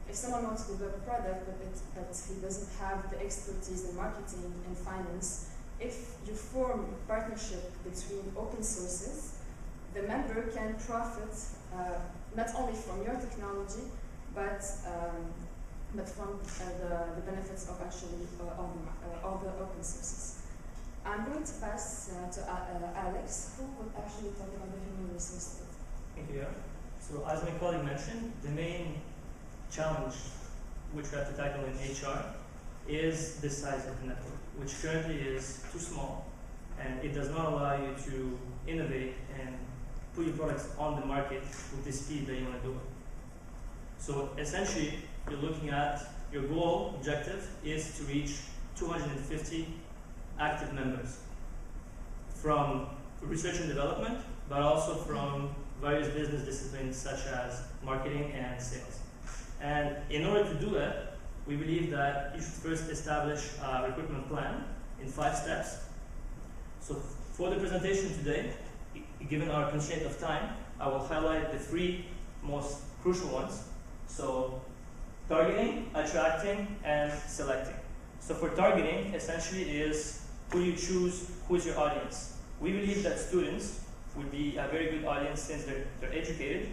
[SPEAKER 13] If someone wants to develop a product but he doesn't have the expertise in marketing and finance, if you form a partnership between open sources, the member can profit not only from your technology, but from the benefits of actually all the open sources. I'm going to pass to Alex, who will actually talk about the human resources.
[SPEAKER 14] Thank you. So as my colleague mentioned, the main challenge which we have to tackle in HR is the size of the network, which currently is too small, and it does not allow you to innovate and put your products on the market with the speed that you want to do it. So essentially, you're looking at your goal objective is to reach 250 active members from research and development, but also from various business disciplines such as marketing and sales. And in order to do that, we believe that you should first establish a recruitment plan in 5 steps. So for the presentation today, given our constraint of time, I will highlight the 3 most crucial ones. So targeting, attracting, and selecting. So for targeting, essentially is who you choose, who's your audience. we believe that students would be a very good audience since they're educated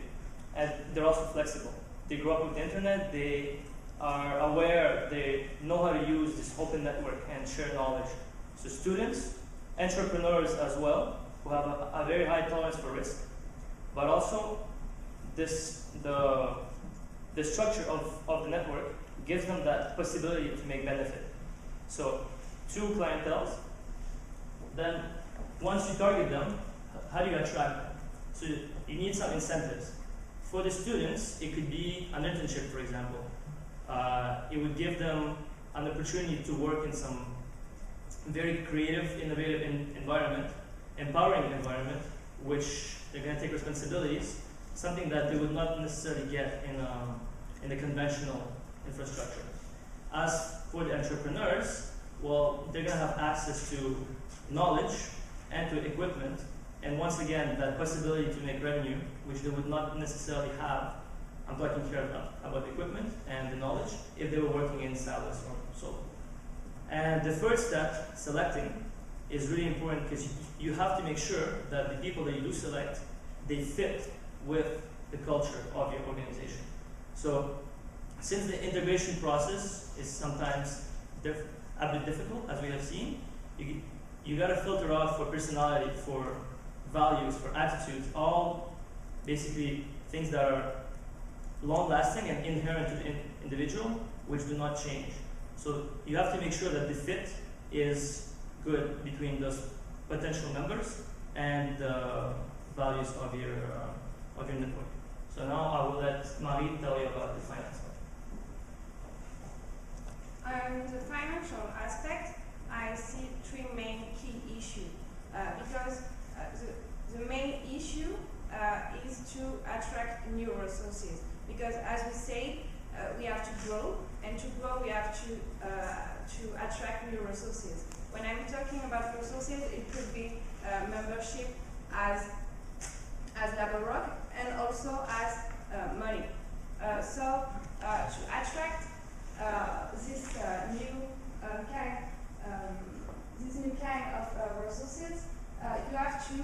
[SPEAKER 14] and they're also flexible. They grow up with the internet, they are aware, they know how to use this open network and share knowledge. So students, entrepreneurs as well, who have a very high tolerance for risk, but also the structure of the network gives them that possibility to make benefit. So two clienteles, then once you target them, how do you attract them? So you need some incentives. For the students, it could be an internship, for example. It would give them an opportunity to work in some very creative, innovative environment, empowering environment, which they're going to take responsibilities, something that they would not necessarily get in the conventional infrastructure. As for the entrepreneurs, well, they're going to have access to knowledge and to equipment, and once again, that possibility to make revenue, which they would not necessarily have. I'm talking here about the equipment and the knowledge if they were working in silos or solo. And the first step, selecting, is really important because you have to make sure that the people that you do select, they fit with the culture of your organization. So since the integration process is sometimes a bit difficult, as we have seen, you got to filter out for personality, for values, for attitudes, all basically things that are long-lasting and inherent to the individual, which do not change. So you have to make sure that the fit is good between those potential members and the values of your network. So now I will let Marie tell you about the finance part.
[SPEAKER 15] On the financial aspect, I see three main key issues because the main issue is to attract new resources. Because as we say, we have to grow, and to grow we have to attract new resources. When I'm talking about resources, it could be membership as Laborock and also as money. So to attract this new kind of resources, you have to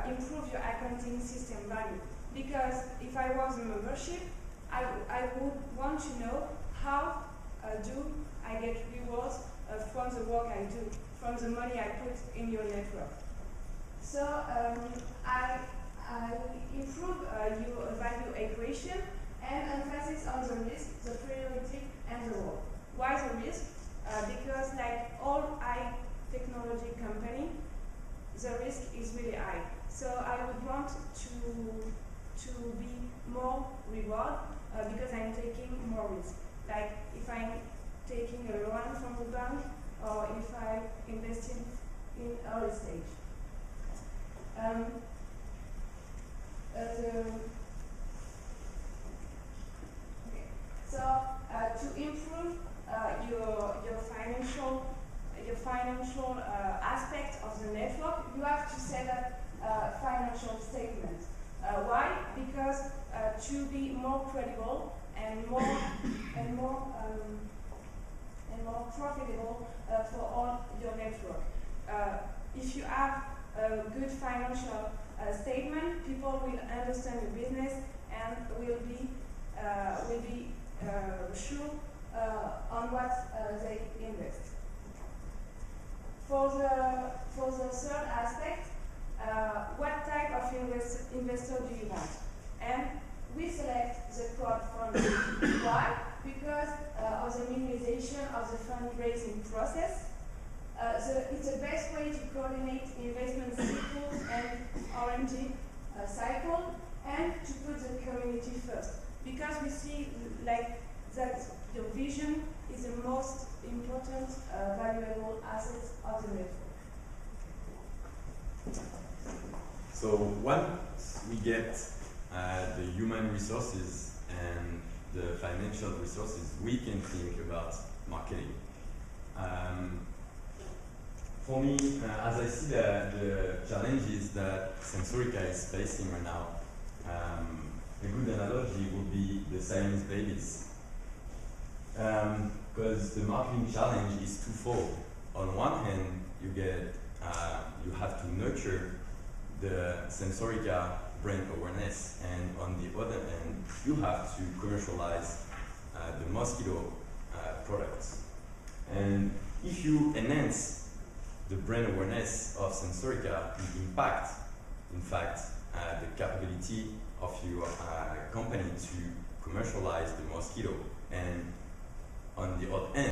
[SPEAKER 15] improve your accounting system value. Because if I was a membership, I would want to know how do I get rewards from the work I do, from the money I put in your network. So I improve your value equation and emphasis on the risk, the priority, and the role. Why the risk? Because like all high technology company, the risk is really high. So I would want to be more reward because I'm taking more risk. Like if I'm taking a loan from the bank or if I invest in early stage. So to improve your financial aspect of the network, you have to set up financial statements. Why? Because to be more credible and more profitable for all your network. If you have a good financial statement, people will understand your business and will be sure on what they invest. For the third aspect, what type of investor do you want? And we select the crowdfunding. Why? Because of the minimization of the fundraising process. It's the best way to coordinate investment cycles and R&D cycle, and to put the community first. Because we see like that your vision is the most important valuable asset of the network.
[SPEAKER 16] So once we get the human resources and the financial resources, we can think about marketing. For me, as I see the challenges that Sensorica is facing right now, a good analogy would be the Siamese babies. Because the marketing challenge is twofold. On one hand, you get you have to nurture the Sensorica brand awareness, and on the other end, you have to commercialize the mosquito products. And if you enhance the brand awareness of Sensorica, it impact, in fact, the capability of your company to commercialize the mosquito. And on the other end,